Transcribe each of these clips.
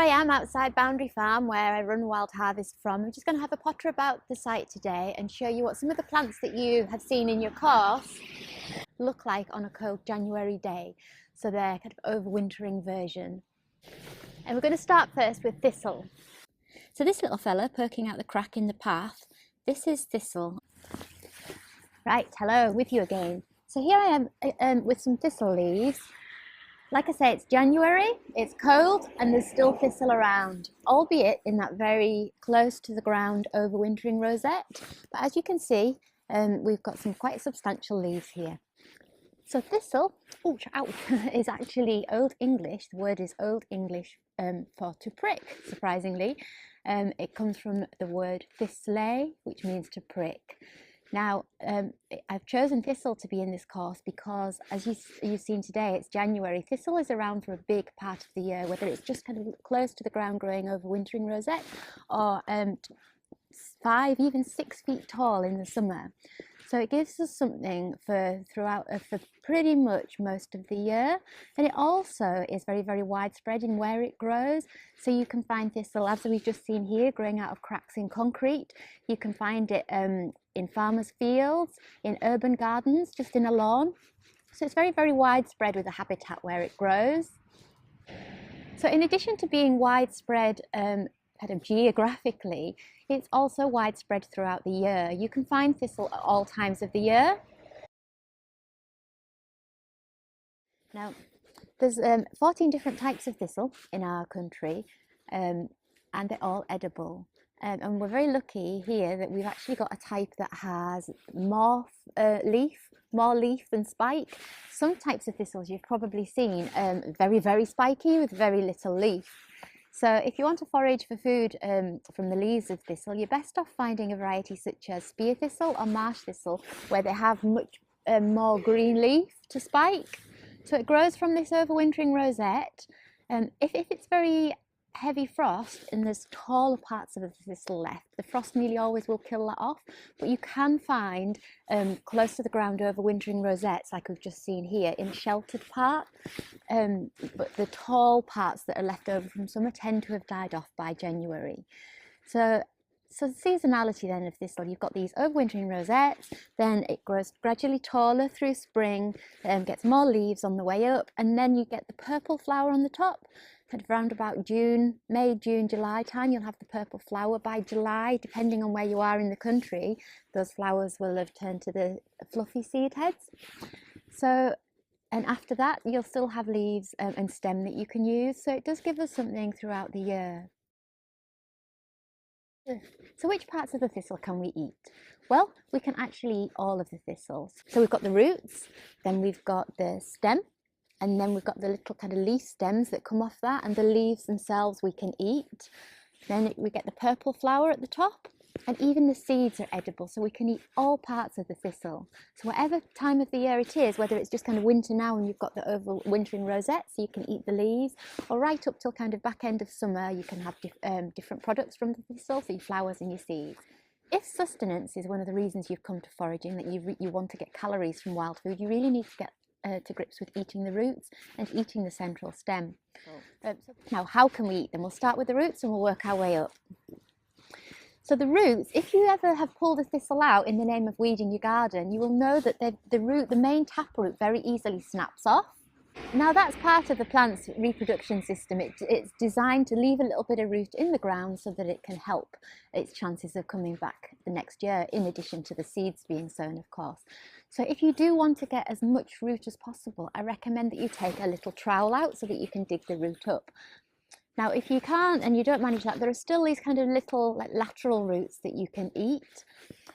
I am outside Boundary Farm where I run Wild Harvest from. I'm just going to have a potter about the site today and show you what some of the plants that you have seen in your course look like on a cold January day. So they're kind of overwintering version. And we're going to start first with Thistle. So this little fella poking out the crack in the path, this is Thistle. Right, hello, with you again. So here I am with some thistle leaves. Like I say, it's January, it's cold, and there's still thistle around, albeit in that very close to the ground overwintering rosette. But as you can see, we've got some quite substantial leaves here. So thistle, is actually Old English. The word is Old English for to prick, surprisingly. It comes from the word thistle, which means to prick. Now, I've chosen thistle to be in this course because, as you've seen today, it's January. Thistle is around for a big part of the year, whether it's just kind of close to the ground growing overwintering rosette or 5, even 6 feet tall in the summer. So it gives us something for pretty much most of the year. And it also is very, very widespread in where it grows. So you can find thistle, as we've just seen here, growing out of cracks in concrete. You can find it in farmers' fields, in urban gardens, just in a lawn. So it's very, very widespread with a habitat where it grows. So in addition to being widespread kind of geographically, it's also widespread throughout the year. You can find thistle at all times of the year. Now, there's 14 different types of thistle in our country, and they're all edible. And we're very lucky here that we've actually got a type that has more leaf than spike. Some types of thistles you've probably seen very, very spiky with very little leaf. So if you want to forage for food from the leaves of thistle, you're best off finding a variety such as spear thistle or marsh thistle, where they have much more green leaf to spike. So it grows from this overwintering rosette. If it's very heavy frost and there's taller parts of the thistle left, the frost nearly always will kill that off. But you can find close to the ground overwintering rosettes, like we've just seen here, in a sheltered part. But the tall parts that are left over from summer tend to have died off by January. So the seasonality then of thistle, you've got these overwintering rosettes, then it grows gradually taller through spring, gets more leaves on the way up, and then you get the purple flower on the top. Kind of around about May, June, July time, you'll have the purple flower. By July, depending on where you are in the country, those flowers will have turned to the fluffy seed heads. So, and after that, you'll still have leaves and stem that you can use. So it does give us something throughout the year. So which parts of the thistle can we eat? Well, we can actually eat all of the thistles. So we've got the roots, then we've got the stem, and then we've got the little kind of leaf stems that come off that, and the leaves themselves we can eat. Then we get the purple flower at the top, and even the seeds are edible, so we can eat all parts of the thistle. So whatever time of the year it is, whether it's just kind of winter now and you've got the overwintering rosette, so you can eat the leaves, or right up till kind of back end of summer, you can have different products from the thistle, so your flowers and your seeds. If sustenance is one of the reasons you've come to foraging, that you want to get calories from wild food, you really need to get to grips with eating the roots and eating the central stem. Now, how can we eat them? We'll start with the roots and we'll work our way up. So the roots, if you ever have pulled a thistle out in the name of weeding your garden, you will know that the main taproot very easily snaps off. Now that's part of the plant's reproduction system. It's designed to leave a little bit of root in the ground so that it can help its chances of coming back the next year, in addition to the seeds being sown, of course. So if you do want to get as much root as possible, I recommend that you take a little trowel out so that you can dig the root up. Now, if you can't and you don't manage that, there are still these kind of little lateral roots that you can eat.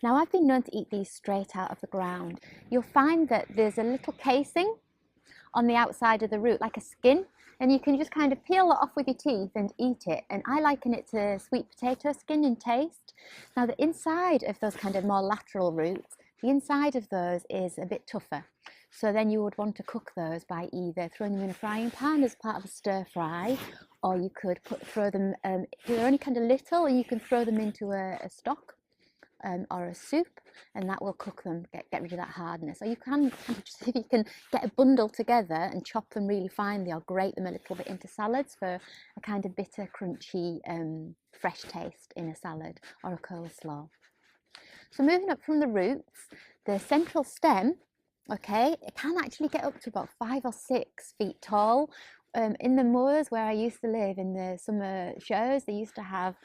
Now, I've been known to eat these straight out of the ground. You'll find that there's a little casing on the outside of the root, like a skin, and you can just kind of peel it off with your teeth and eat it. And I liken it to sweet potato skin in taste. Now, the inside of those kind of more lateral roots, the inside of those is a bit tougher. So then you would want to cook those by either throwing them in a frying pan as part of a stir fry, or you could throw them, they're only kind of little, and you can throw them into a stock, or a soup, and that will cook them, get rid of that hardness. Or you can just, if you can get a bundle together and chop them really finely or grate them a little bit into salads for a kind of bitter, crunchy, fresh taste in a salad or a coleslaw. So moving up from the roots, the central stem, okay, it can actually get up to about 5 or 6 feet tall. In the moors where I used to live, in the summer shows, they used to have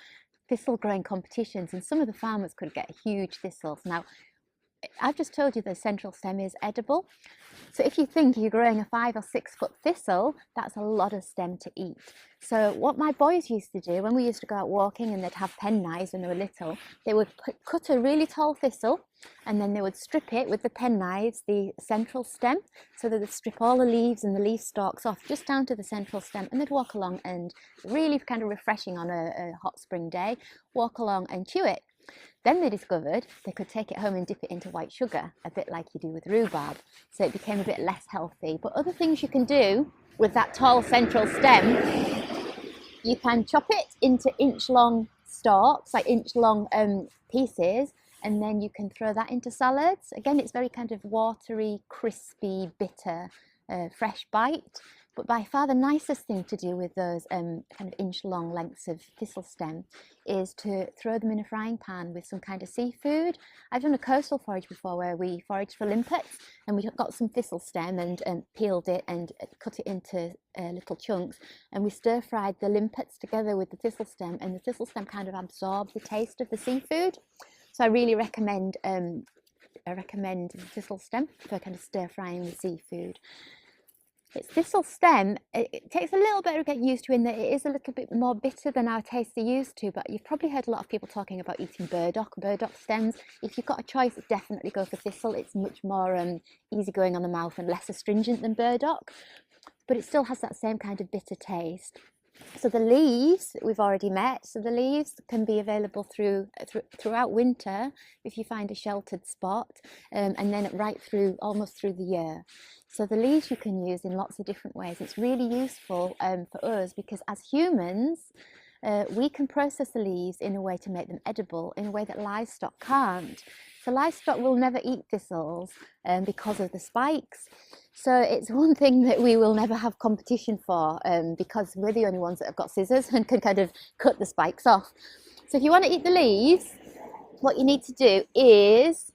thistle growing competitions, and some of the farmers could get huge thistles. Now, I've just told you the central stem is edible. So if you think you're growing a 5 or 6 foot thistle, that's a lot of stem to eat. So what my boys used to do when we used to go out walking, and they'd have penknives when they were little, they would cut a really tall thistle, and then they would strip it with the penknives, the central stem, so they would strip all the leaves and the leaf stalks off just down to the central stem, and they'd walk along, and really kind of refreshing on a hot spring day, walk along and chew it. Then they discovered they could take it home and dip it into white sugar, a bit like you do with rhubarb. So it became a bit less healthy. But other things you can do with that tall central stem, you can chop it into inch-long stalks, like inch-long pieces, and then you can throw that into salads. Again, it's very kind of watery, crispy, bitter, fresh bite. But by far the nicest thing to do with those kind of inch-long lengths of thistle stem is to throw them in a frying pan with some kind of seafood. I've done a coastal forage before where we foraged for limpets, and we got some thistle stem and peeled it and cut it into little chunks, and we stir-fried the limpets together with the thistle stem, and the thistle stem kind of absorbed the taste of the seafood. So I really recommend the thistle stem for kind of stir-frying with seafood. Its thistle stem, it takes a little bit to get used to, in that it is a little bit more bitter than our tastes are used to, but you've probably heard a lot of people talking about eating burdock stems. If you've got a choice, definitely go for thistle. It's much more easygoing on the mouth and less astringent than burdock, but it still has that same kind of bitter taste. So the leaves that we've already met, so the leaves can be available throughout winter if you find a sheltered spot, and then right through, almost through the year. So the leaves you can use in lots of different ways. It's really useful for us because as humans, we can process the leaves in a way to make them edible in a way that livestock can't. So livestock will never eat thistles because of the spikes. So it's one thing that we will never have competition for because we're the only ones that have got scissors and can kind of cut the spikes off. So if you want to eat the leaves, what you need to do is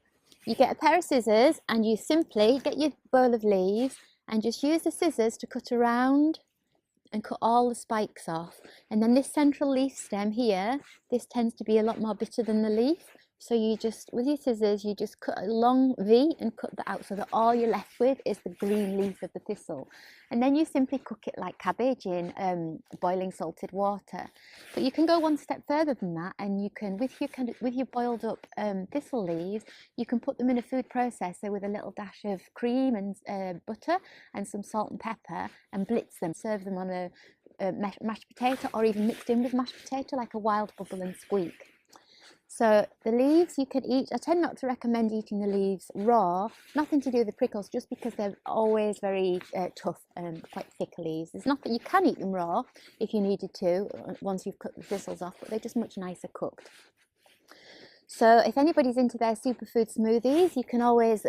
you get a pair of scissors and you simply get your bowl of leaves and just use the scissors to cut around and cut all the spikes off. And then this central leaf stem here, this tends to be a lot more bitter than the leaf. So you just, with your scissors, you just cut a long V and cut that out so that all you're left with is the green leaf of the thistle. And then you simply cook it like cabbage in boiling salted water. But you can go one step further than that, and you can, with your boiled up thistle leaves, you can put them in a food processor with a little dash of cream and butter and some salt and pepper and blitz them. Serve them on a mashed potato, or even mixed in with mashed potato like a wild bubble and squeak. So the leaves you can eat. I tend not to recommend eating the leaves raw, nothing to do with the prickles, just because they're always very tough and quite thick leaves. There's not that you can eat them raw if you needed to once you've cut the thistles off, but they're just much nicer cooked. So if anybody's into their superfood smoothies, you can always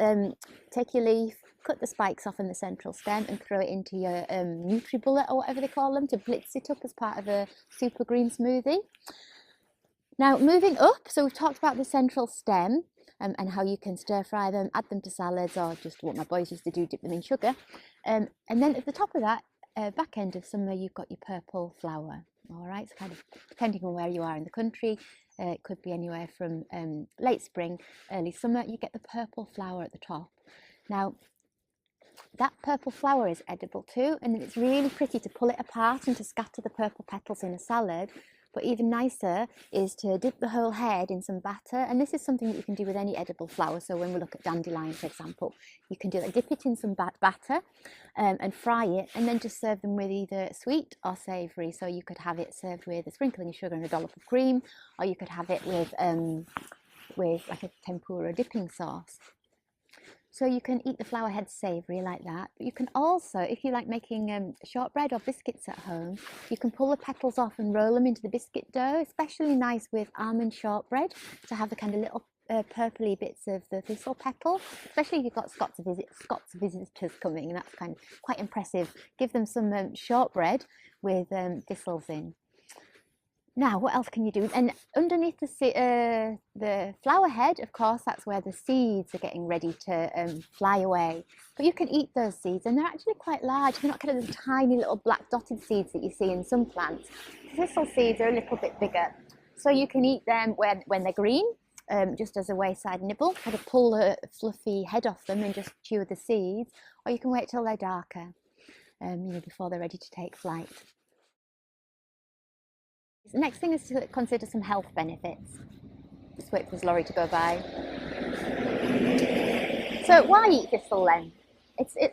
take your leaf, cut the spikes off in the central stem and throw it into your NutriBullet or whatever they call them to blitz it up as part of a super green smoothie. Now moving up, so we've talked about the central stem and how you can stir fry them, add them to salads, or just what my boys used to do, dip them in sugar. And then at the top of that, back end of summer, you've got your purple flower. All right, so kind of depending on where you are in the country, it could be anywhere from late spring, early summer, you get the purple flower at the top. Now, that purple flower is edible too, and it's really pretty to pull it apart and to scatter the purple petals in a salad. But even nicer is to dip the whole head in some batter, and this is something that you can do with any edible flower. So when we look at dandelion, for example, you can do that, dip it in some batter and fry it, and then just serve them with either sweet or savoury. So you could have it served with a sprinkling of sugar and a dollop of cream, or you could have it with like a tempura dipping sauce. So you can eat the flower head savoury like that, but you can also, if you like making shortbread or biscuits at home, you can pull the petals off and roll them into the biscuit dough. Especially nice with almond shortbread to have the kind of little purpley bits of the thistle petal, especially if you've got Scots visitors coming, and that's kind of quite impressive. Give them some shortbread with thistles in. Now, what else can you do? And underneath the flower head, of course, that's where the seeds are getting ready to fly away. But you can eat those seeds, and they're actually quite large. They're not kind of the tiny little black dotted seeds that you see in some plants. Thistle seeds are a little bit bigger. So you can eat them when they're green, just as a wayside nibble, kind of pull the fluffy head off them and just chew the seeds, or you can wait till they're darker, before they're ready to take flight. The next thing is to consider some health benefits. Just wait for this lorry to go by. So why eat thistle then?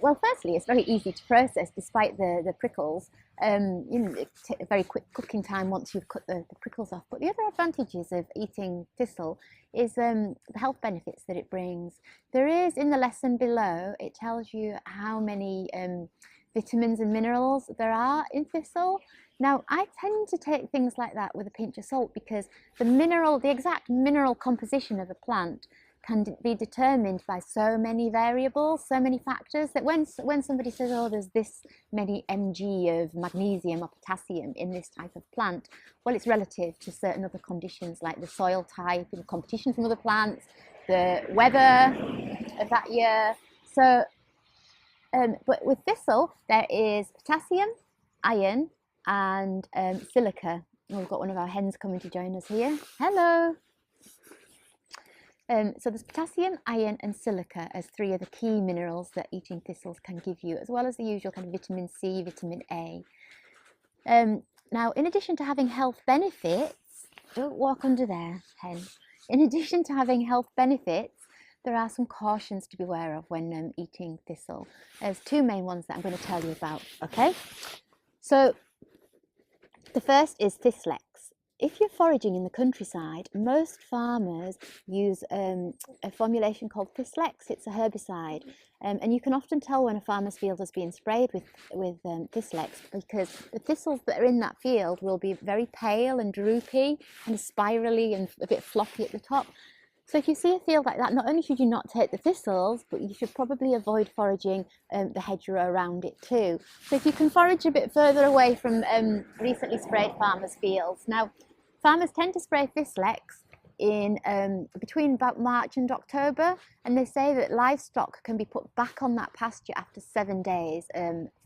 Well, firstly, it's very easy to process despite the prickles. It's a very quick cooking time once you've cut the prickles off. But the other advantages of eating thistle is the health benefits that it brings. There is, in the lesson below, it tells you how many vitamins and minerals there are in thistle. Now, I tend to take things like that with a pinch of salt because the exact mineral composition of a plant can be determined by so many variables, so many factors, that when somebody says, oh, there's this many mg of magnesium or potassium in this type of plant, well, it's relative to certain other conditions like the soil type and competition from other plants, the weather of that year. So, but with thistle, there is potassium, iron, and silica. Oh, we've got one of our hens coming to join us here. Hello. So there's potassium, iron, and silica as three of the key minerals that eating thistles can give you, as well as the usual kind of vitamin C, vitamin A. Now, in addition to having health benefits, don't walk under there, hen. In addition to having health benefits, there are some cautions to be aware of when eating thistle. There's two main ones that I'm going to tell you about, okay? So the first is Thistlex. If you're foraging in the countryside, most farmers use a formulation called Thistlex. It's a herbicide, and you can often tell when a farmer's field has been sprayed with Thistlex because the thistles that are in that field will be very pale and droopy and spirally and a bit floppy at the top. So if you see a field like that, not only should you not take the thistles, but you should probably avoid foraging the hedgerow around it too. So if you can forage a bit further away from recently sprayed farmers' fields. Now, farmers tend to spray Thistlex in between about March and October, and they say that livestock can be put back on that pasture after 7 days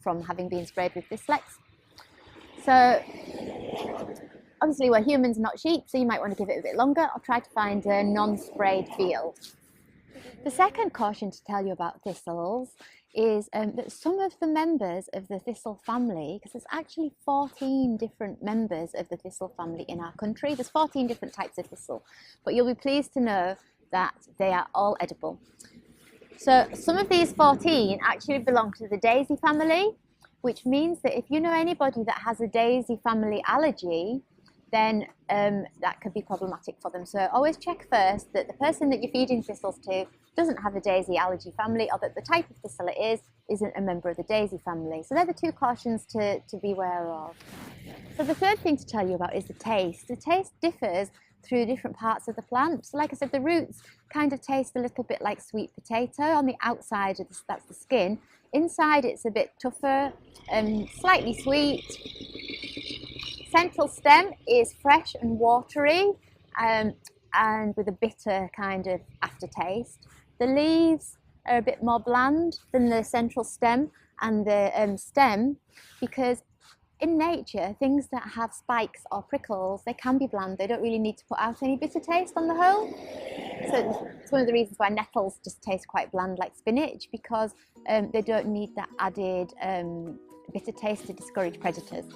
from having been sprayed with Thistlex. So obviously we're humans, not sheep, so you might want to give it a bit longer or try to find a non-sprayed field. The second caution to tell you about thistles is that some of the members of the thistle family, because there's actually 14 different members of the thistle family in our country, there's 14 different types of thistle, but you'll be pleased to know that they are all edible. So some of these 14 actually belong to the daisy family, which means that if you know anybody that has a daisy family allergy, then that could be problematic for them. So always check first that the person that you're feeding thistles to doesn't have a daisy allergy family, or that the type of thistle it isn't a member of the daisy family. So they're the two cautions to be aware of. So the third thing to tell you about is the taste. The taste differs through different parts of the plant. So like I said, the roots kind of taste a little bit like sweet potato. On the outside, that's the skin. Inside, it's a bit tougher, slightly sweet. Central stem is fresh and watery and with a bitter kind of aftertaste. The leaves are a bit more bland than the central stem and the stem, because in nature, things that have spikes or prickles, they can be bland. They don't really need to put out any bitter taste on the whole. So it's one of the reasons why nettles just taste quite bland like spinach, because they don't need that added bitter taste to discourage predators.